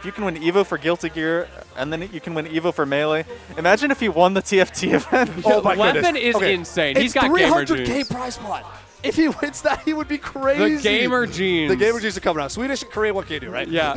If you can win Evo for Guilty Gear, and then you can win Evo for Melee. Imagine if he won the TFT event. Oh my goodness. Weapon is insane. He's got gamer genes. 300K prize pot. If he wins that, he would be crazy. The gamer genes. The gamer genes are coming out. Swedish and Korean, what can you do, right? Yeah.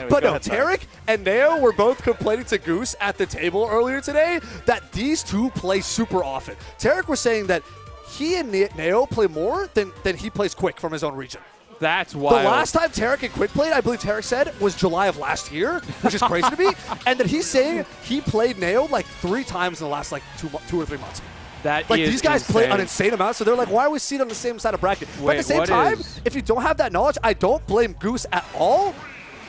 But no, Tarik and Nao were both complaining to Goose at the table earlier today that these two play super often. Tarik was saying that he and Nao play more than he plays Quick from his own region. That's wild. The last time Tarik and Quick played, I believe Tarik said, was July of last year, which is crazy to me. And that he's saying he played Nao like 3 times in the last like 2 or 3 months. That like is these guys insane. play an insane amount, so they're like, why are we seated on the same side of bracket? But at the same time, if you don't have that knowledge, I don't blame Goose at all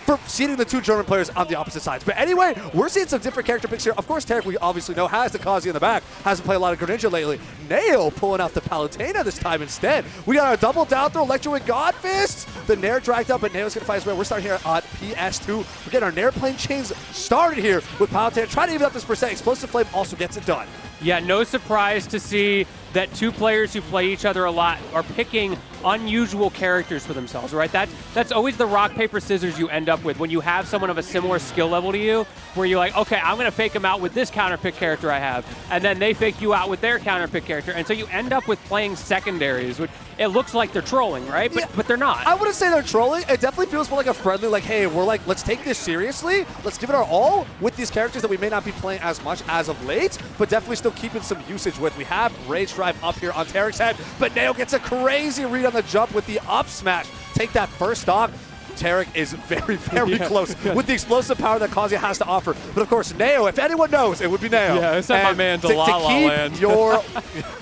for seating the 2 German players on the opposite sides. But anyway, we're seeing some different character picks here. Of course, Tarik, we obviously know, has the Kazuya in the back, hasn't played a lot of Greninja lately. Nao pulling out the Palutena this time instead. We got our double down throw, Electro with God Fist. The Nair dragged up, but Nao's going to fight his way. We're starting here on PS2. We're getting our Nair plane chains started here with Palutena. Trying to even up this percent. Explosive Flame also gets it done. Yeah, no surprise to see that 2 players who play each other a lot are picking unusual characters for themselves, right? That's always the rock, paper, scissors you end up with when you have someone of a similar skill level to you, where you're like, okay, I'm going to fake them out with this counter pick character I have, and then they fake you out with their counter pick character, and so you end up with playing secondaries, which it looks like they're trolling, right? But they're not. I wouldn't say they're trolling. It definitely feels more like a friendly, like, hey, we're like, let's take this seriously. Let's give it our all with these characters that we may not be playing as much as of late, but definitely still keeping some usage with. We have Rage Drive up here on Tarik's head, but Nao gets a crazy read on the jump with the up smash. Take that first stock. Tarik is very, very close with the explosive power that Kazuya has to offer. But of course, Nao, if anyone knows, it would be Nao. Yeah, it's my man to La La Land. Your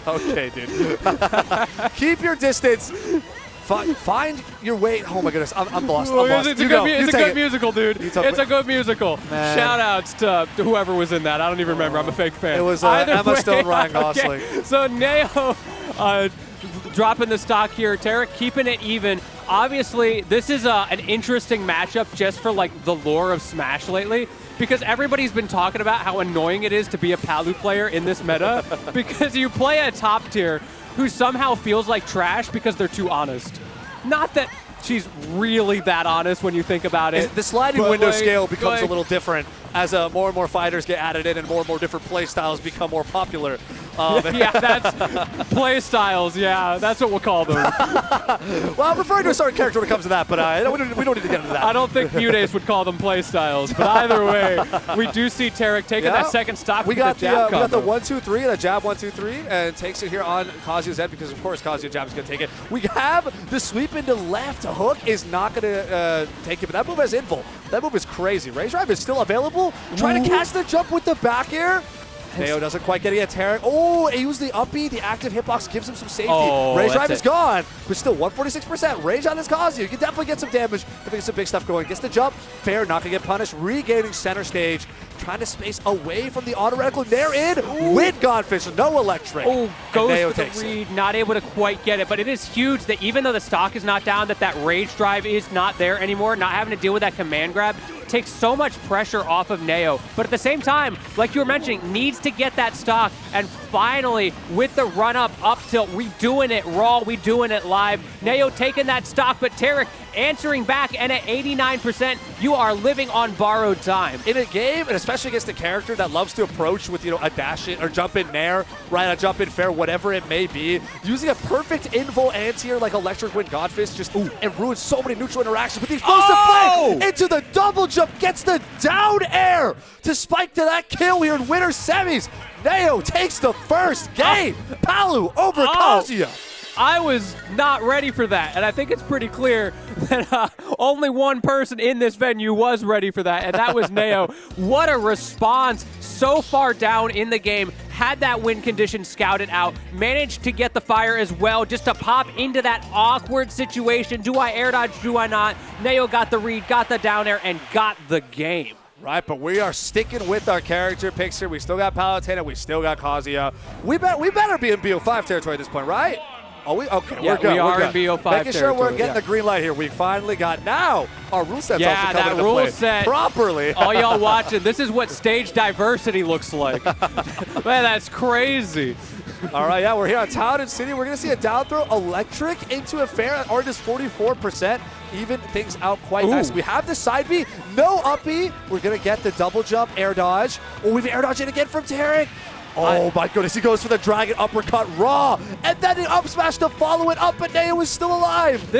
okay, dude. Keep your distance. Find your way. Oh my goodness, I'm lost. I'm lost. It's a good musical, dude. It's a good musical. Man. Shout outs to whoever was in that. I don't even remember. I'm a fake fan. It was Emma Stone, Ryan Gosling. Okay. So Nao dropping the stock here. Tarik keeping it even. Obviously, this is an interesting matchup just for like the lore of Smash lately, because everybody's been talking about how annoying it is to be a Palu player in this meta, because you play a top tier who somehow feels like trash because they're too honest. Not that she's really that honest when you think about it. The sliding window scale becomes a little different as more and more fighters get added in and more different play styles become more popular. Yeah, that's play styles. Yeah, that's what we'll call them. Well, I'm referring to a certain character when it comes to that, but we don't need to get into that. I don't think Mudace would call them play styles, but either way, we do see Tarik taking that second stock. We got the jab we got the 1-2-3, the jab 1-2-3, and takes it here on Kazuya's head because of course Kazuya jab is going to take it. We have the sweep into left. Hook is not going to take it, but that move has invul. That move is crazy. Rage Drive is still available. Trying to catch the jump with the back air. Nao doesn't quite get it yet. Tarik, he used the up B. The active hitbox gives him some safety. Rage Drive is gone, but still 146%. Rage on this Kazuya. You can definitely get some damage. Definitely get some big stuff going. Gets the jump. Fair, not going to get punished. Regaining center stage. Trying to space away from the auto reticle. They're in with Godfish. No electric. Goes for the read. Not able to quite get it, but it is huge that even though the stock is not down, that Rage Drive is not there anymore. Not having to deal with that command grab takes so much pressure off of Nao. But at the same time, like you were mentioning, needs to get that stock. And finally, with the run-up, up tilt, we doing it raw, we doing it live. Nao taking that stock, but Tarik answering back, and at 89%, you are living on borrowed time. In a game, and especially against a character that loves to approach with, a dash in or jump in nair, right, a jump in fair, whatever it may be, using a perfect invul anti-air like Electric Wind Godfist it ruins so many neutral interactions with the explosive flame into the double jump, gets the down air to spike to that kill here in winter semis. Nao takes the first game. Palu over Kazuya. I was not ready for that, and I think it's pretty clear that only one person in this venue was ready for that, and that was Nao. What a response so far down in the game. Had that win condition scouted out, managed to get the fire as well, just to pop into that awkward situation. Do I air dodge, do I not? Nao got the read, got the down air, and got the game. Right, but we are sticking with our character picks here. We still got Palutena, we still got Kazuya. We better be in BO5 territory at this point, right? Okay, yeah, we're good. We are good. in BO5 Making sure we're getting the green light here. We finally got now our rule set's also coming into play set properly. All y'all watching, this is what stage diversity looks like. Man, that's crazy. All right, yeah, we're here on Town and City. We're going to see a down throw electric into a fair at Artist 44%. Even things out quite nice. We have the side B, no up B. We're going to get the double jump air dodge. Oh, we've air dodged it again from Tarik. Oh my goodness, he goes for the dragon uppercut raw. And then the up smash to follow it up, but Neo is still alive.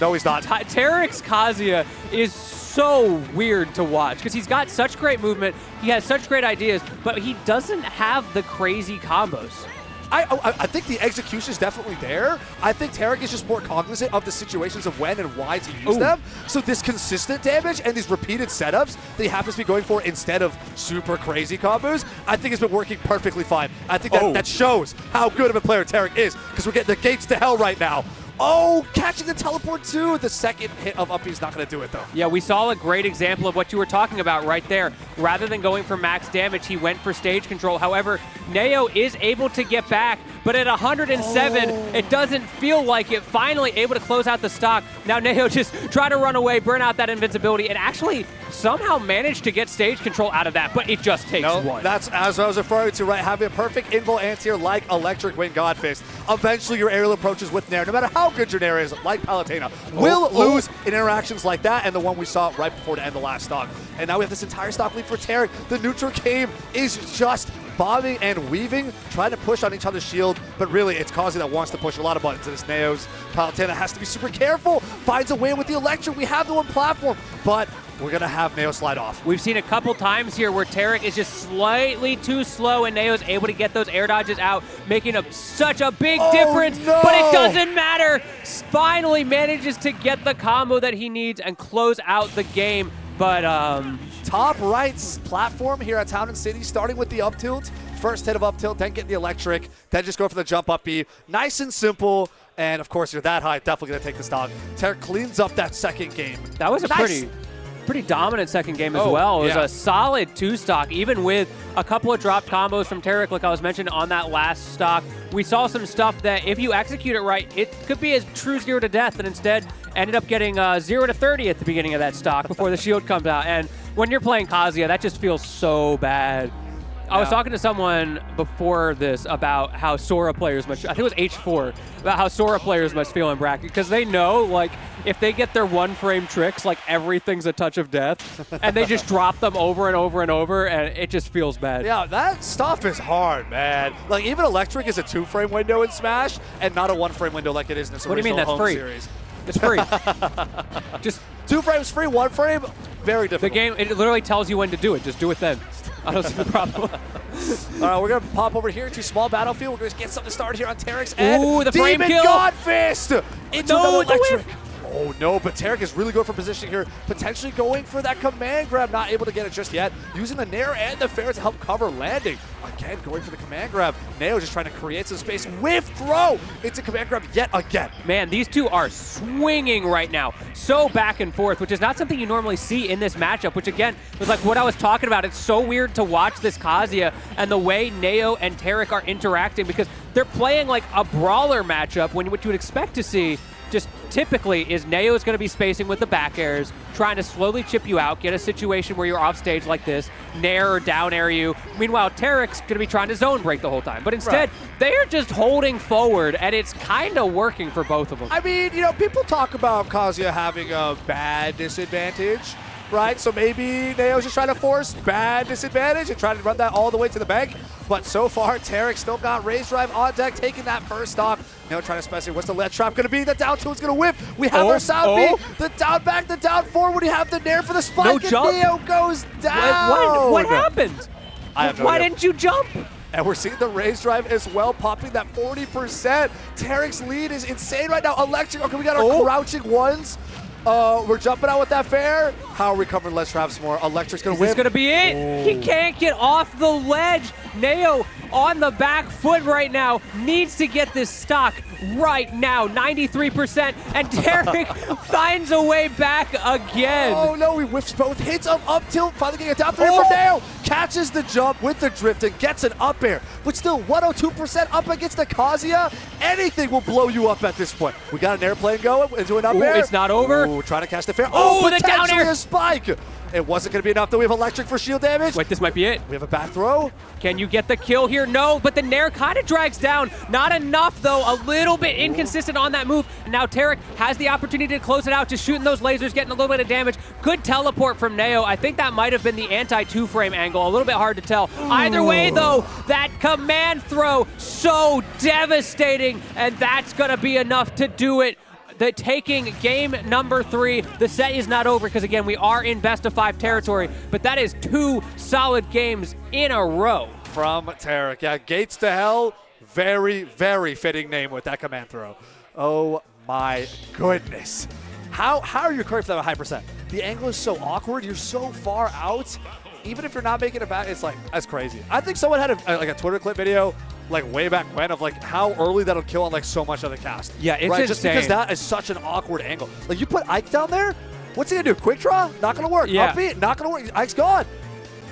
No, he's not. Tarik's Kazuya is so weird to watch because he's got such great movement, he has such great ideas, but he doesn't have the crazy combos. I think the execution is definitely there. I think Tarik is just more cognizant of the situations of when and why to use them. So this consistent damage and these repeated setups that he happens to be going for instead of super crazy combos, I think has been working perfectly fine. I think that shows how good of a player Tarik is because we're getting the gates to hell right now. Oh, catching the teleport too. The second hit of up is not going to do it though. Yeah, we saw a great example of what you were talking about right there. Rather than going for max damage, he went for stage control. However, Neo is able to get back, but at 107, it doesn't feel like it. Finally able to close out the stock. Now Neo just try to run away, burn out that invincibility, and actually somehow managed to get stage control out of that, but it just takes one. That's as I was referring to, right? Having a perfect invul anti-air like Electric Wing Godfist. Eventually your aerial approaches with Nair, no matter how good your Nair is, like Palutena, will lose in interactions like that, and the one we saw right before to end the last stock. And now we have this entire stock lead for Tarik. The neutral game is just bobbing and weaving, trying to push on each other's shield, but really it's Kazuya that wants to push a lot of buttons in his Neos. Palutena has to be super careful, finds a way with the Electric. We have the one platform, but we're going to have Neo slide off. We've seen a couple times here where Tarik is just slightly too slow and Neo's able to get those air dodges out, making such a big difference, but it doesn't matter. Finally manages to get the combo that he needs and close out the game, but top right platform here at Town and City, starting with the up tilt. First hit of up tilt, then get the electric, then just go for the jump up B. Nice and simple. And of course, you're that high, definitely going to take the stock. Tarik cleans up that second game. That was a pretty dominant second game as well. It was a solid 2-stock, even with a couple of dropped combos from Tarik, like I was mentioning on that last stock. We saw some stuff that if you execute it right, it could be a true 0 to death, and instead ended up getting 0 to 30 at the beginning of that stock before the shield comes out. And when you're playing Kazuya, that just feels so bad. I was talking to someone before this about how Sora players must, I think it was H4, about how Sora players must feel in bracket, because they know, like, if they get their one-frame tricks, like, everything's a touch of death, and they just drop them over and over and over, and it just feels bad. Yeah, that stuff is hard, man. Like, even Electric is a 2-frame window in Smash, and not a 1-frame window like it is in this original home series. It's free. Just 2 frames free, 1 frame, very difficult. The game, it literally tells you when to do it. Just do it then. I don't see the problem. All right, we're going to pop over here to small battlefield. We're going to get something started here on Tarik's end. Ooh, the frame kill. Godfist into the electric. Oh no, but Tarik is really good for positioning here. Potentially going for that command grab, not able to get it just yet. Using the Nair and the Fair to help cover landing. Again, going for the command grab. Neo just trying to create some space. Whiff throw into command grab yet again. Man, these two are swinging right now. So back and forth, which is not something you normally see in this matchup, which again, was like what I was talking about. It's so weird to watch this Kazuya and the way Neo and Tarik are interacting, because they're playing like a brawler matchup when what you would expect to see just typically is Neo is going to be spacing with the back airs, trying to slowly chip you out, get a situation where you're off stage like this, Nair or down air you. Meanwhile, Tarik's going to be trying to zone break the whole time. But instead, they're just holding forward, and it's kind of working for both of them. I mean, you know, people talk about Kazuya having a bad disadvantage, right? So maybe Neo's just trying to force bad disadvantage and trying to run that all the way to the bank. But so far, Tarik still got Raise Drive on deck, taking that first stock. Neo trying to specify what's the lead trap going to be. The down two is going to whip. We have our sound beat. The down back, the down forward. We have the Nair for the spike. No and jump. Neo goes down. What happened? I have no Why idea. didn't you jump? And we're seeing the Raise Drive as well, popping that 40%. Tarik's lead is insane right now. Electric. Okay, we got our crouching ones. We're jumping out with that fair. How are we covering Let's Travis more? Electric's going to win. This is going to be it. He can't get off the ledge. Neo on the back foot right now. Needs to get this stock right now. 93%. And Tarik finds a way back again. Oh no, he whiffs both hits of up tilt. Finally getting a down three from Neo. Catches the jump with the drift and gets an up air. But still 102% up against the Kazuya. Anything will blow you up at this point. We got an airplane going into an up air. It's not over. Ooh, trying to catch the fair. Oh, the down potentially air. a spike. It wasn't going to be enough, though. We have electric for shield damage. Wait, this might be it. We have a back throw. Can you get the kill here? No, but the Nair kind of drags down. Not enough, though. A little bit inconsistent on that move. And now Tarik has the opportunity to close it out, just shooting those lasers, getting a little bit of damage. Good teleport from Neo. I think that might have been the anti-two-frame angle. A little bit hard to tell. Either way, though, that command throw, so devastating. And that's going to be enough to do it. Taking game number 3. The set is not over because, again, we are in best-of-5 territory, but that is 2 solid games in a row. From Tarik. Yeah, Gates to Hell, very, very fitting name with that command throw. Oh my goodness. How are you correct for that high percent? The angle is so awkward. You're so far out. Even if you're not making it back, it's like, that's crazy. I think someone had a Twitter clip video like way back when of like how early that'll kill on like so much of the cast. Yeah, it's right? insane. Just because that is such an awkward angle. Like you put Ike down there, what's he gonna do? Quick draw? Not gonna work. Yeah. Upbeat? Not gonna work. Ike's gone.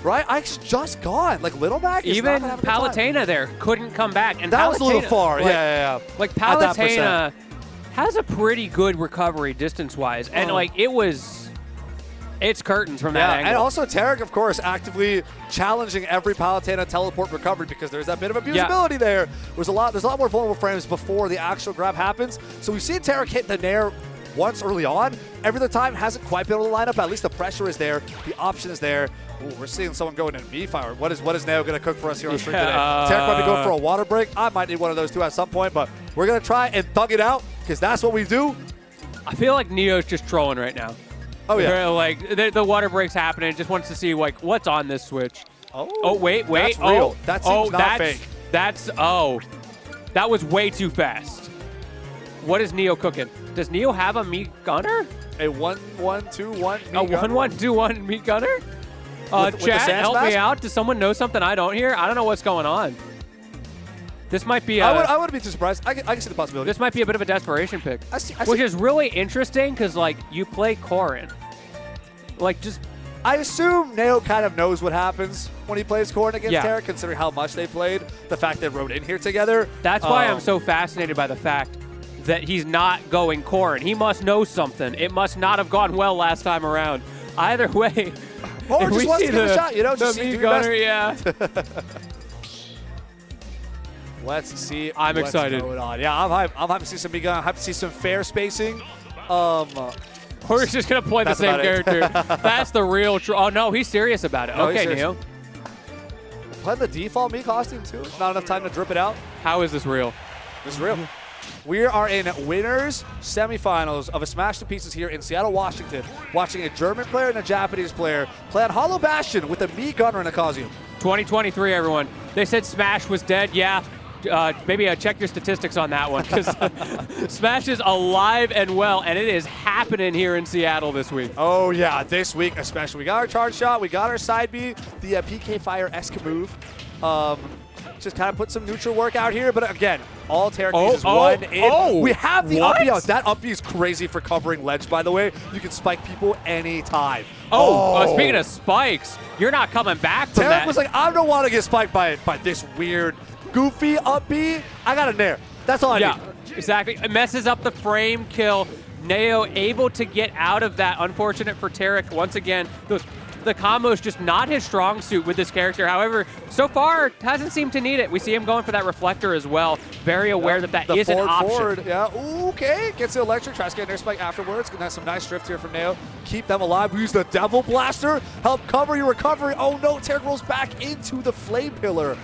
Right? Ike's just gone. Like Little Mac is Even not gonna have a good time. Palutena there couldn't come back. And That was a little Palutena, far. Like, yeah. Like At that Palutena has a pretty good recovery distance-wise. And like it's curtains from that angle. And also Tarik, of course, actively challenging every Palutena teleport recovery because there's that bit of abusability there. There's a lot more vulnerable frames before the actual grab happens. So we've seen Tarik hit the Nair once early on. Every other time hasn't quite been able to line up. At least the pressure is there. The option is there. Ooh, we're seeing someone going in V-Fire. What is Neo going to cook for us here on stream today? Tarik might be going for a water break. I might need one of those too at some point, but we're going to try and thug it out because that's what we do. I feel like Neo's just trolling right now. Oh, yeah. Like, the water break's happening. Just wants to see, like, what's on this switch. Oh, wait. That's real. That seems not fake. That was way too fast. What is Neo cooking? Does Neo have a meat gunner? A 1-1-2-1 A 1-1-2-1 meat gunner? Chat, help me out. Does someone know something I don't hear? I don't know what's going on. This might be I wouldn't be too surprised. I can see the possibility. This might be a bit of a desperation pick. Which is really interesting because, like, you play Corrin. Like, just... I assume Neo kind of knows what happens when he plays Corrin against Tarik, considering how much they played, the fact they rode in here together. That's why I'm so fascinated by the fact that he's not going Corrin. He must know something. It must not have gone well last time around. Either way... Or just wants to give it a shot, you know? Just see gunner, yeah. Let's see. I'm excited. Going on. Yeah, I'm hyped. I'm hyped to see some big gun. I'm hyped to see some fair spacing. We're just going to play the same character. That's the real Oh, no, he's serious about it. Okay, Neo. Play the default me costume, too. Not enough time to drip it out. How is this real? This is real. We are in winners semifinals of a Smash to Pieces here in Seattle, Washington, watching a German player and a Japanese player play on Hollow Bastion with a me gunner and a Kazuya. 2023, everyone. They said Smash was dead. Yeah. Maybe check your statistics on that one because Smash is alive and well, and it is happening here in Seattle this week. Oh, yeah, this week especially. We got our charge shot. We got our side B, the PK Fire-esque move. Just kind of put some neutral work out here, but again, all Tarik needs is one in. We have the up B out. That up B is crazy for covering ledge, by the way. You can spike people anytime. Speaking of spikes, you're not coming back from that. Tarik was like, I don't want to get spiked by this weird, goofy up B. I got a Nair. That's all I need. Exactly. It messes up the frame kill. Neo able to get out of that. Unfortunate for Tarik. Once again, the combo is just not his strong suit with this character. However, so far, hasn't seemed to need it. We see him going for that reflector as well. Very aware that is an option. Forward. Yeah, okay. Gets the electric, tries to get an air spike afterwards. Gonna have some nice drift here from Neo. Keep them alive. We use the Devil Blaster. Help cover your recovery. Oh no, Tarik rolls back into the Flame Pillar.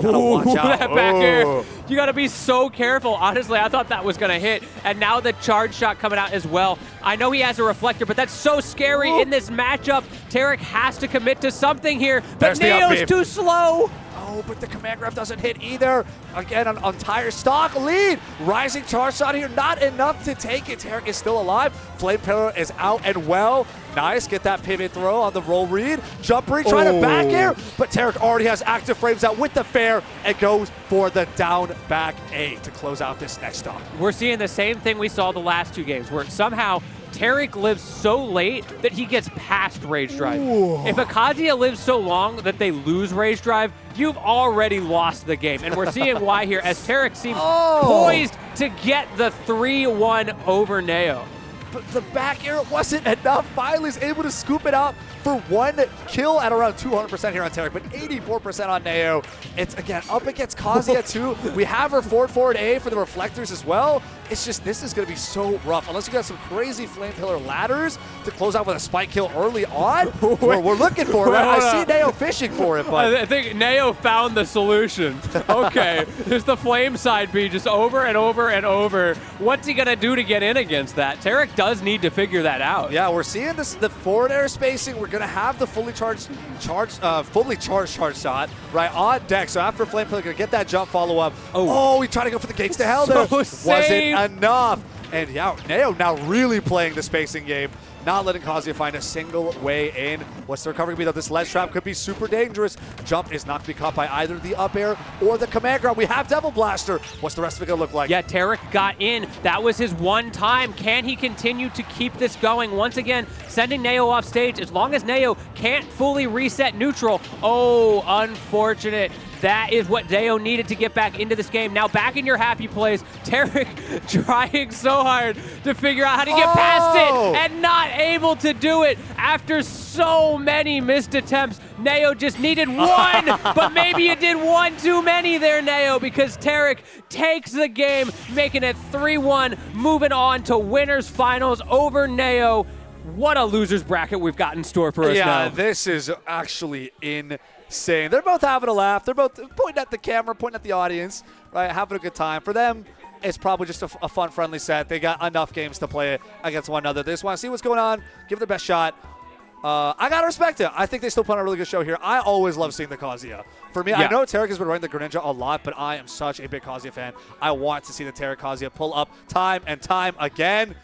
Ooh, that back air. You got to be so careful. Honestly, I thought that was going to hit. And now the charge shot coming out as well. I know he has a reflector, but that's so scary in this matchup. Tarik has to commit to something here, but Neo's too slow. Oh, but the command grab doesn't hit either. Again, on entire stock lead. Rising charge shot here, not enough to take it. Tarik is still alive. Flame Pillar is out and well. Nice, get that pivot throw on the roll read. Jump read, trying to back air, but Tarik already has active frames out with the fair and goes for the down back A to close out this next stock. We're seeing the same thing we saw the last two games, where somehow Tarik lives so late that he gets past Rage Drive. Ooh. If a Kazuya lives so long that they lose Rage Drive, you've already lost the game. And we're seeing why here, as Tarik seems poised to get the 3-1 over Neo. but the back air wasn't enough. Finally is able to scoop it out for 1 kill at around 200% here on Tarik, but 84% on Nao. It's, again, up against Kazuya, too. We have her forward A for the reflectors as well. It's just, this is going to be so rough. Unless you got some crazy flame pillar ladders to close out with a spike kill early on, we're looking for it. Right? I see Nao fishing for it, but I think Nao found the solution. Okay, there's the flame side B just over and over and over. What's he going to do to get in against that? Tarik does need to figure that out. yeah, we're seeing this, the forward air spacing. We're going to have the fully charged shot right on deck. So after flame pillar, going to get that jump follow up. Oh, he tried to go for the gates to hell there. Wasn't enough. And yeah, Nao now really playing the spacing game, not letting Kazuya find a single way in. What's the recovery be though? This ledge trap could be super dangerous. Jump is not to be caught by either the up air or the command grab. We have Devil Blaster. What's the rest of it gonna look like? Yeah, Tarik got in. That was his one time. Can he continue to keep this going? Once again, sending Nao off stage. As long as Nao can't fully reset neutral. Oh, unfortunate. That is what Nao needed to get back into this game. Now back in your happy place. Tarik trying so hard to figure out how to get past it and not able to do it after so many missed attempts. Nao just needed one, but maybe you did one too many there, Nao, because Tarik takes the game, making it 3-1, moving on to winners finals over Nao. What a loser's bracket we've got in store for us now. Yeah, this is actually insane. They're both having a laugh. They're both pointing at the camera, pointing at the audience, right? Having a good time. For them, it's probably just a fun, friendly set. They got enough games to play against one another. They just want to see what's going on, give it their best shot. I got to respect it. I think they still put on a really good show here. I always love seeing the Kazuya. For me, I know Tarik has been running the Greninja a lot, but I am such a big Kazuya fan. I want to see the Tarik Kazuya pull up time and time again.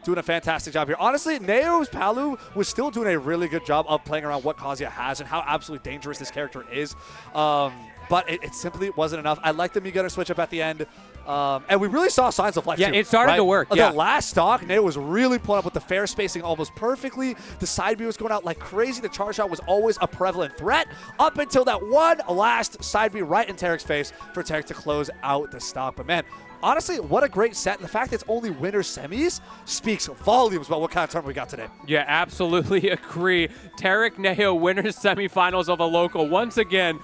Doing a fantastic job here. Honestly, Nao's Palu was still doing a really good job of playing around what Kazuya has and how absolutely dangerous this character is. But it simply wasn't enough. I like the Mii switch up at the end. And we really saw signs of life, too. It started to work. The last stock, Nao was really pulling up with the fair spacing almost perfectly. The side B was going out like crazy. The charge shot was always a prevalent threat up until that one last side B right in Tarik's face for Tarik to close out the stock. But man, honestly, what a great set. And the fact that it's only winner semis speaks volumes about what kind of tournament we got today. Yeah, absolutely agree. Tarik Nao winners semifinals of a local. Once again,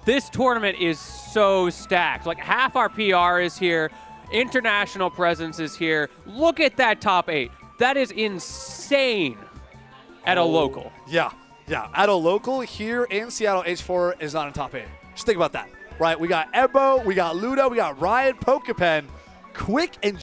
this tournament is so stacked. Like half our PR is here. International presence is here. Look at that top 8. That is insane at a local. Yeah. At a local here in Seattle, H4 is not in top 8. Just think about that. Right, we got Ebo, we got Ludo, we got Ryan, Pokepen, Quick, and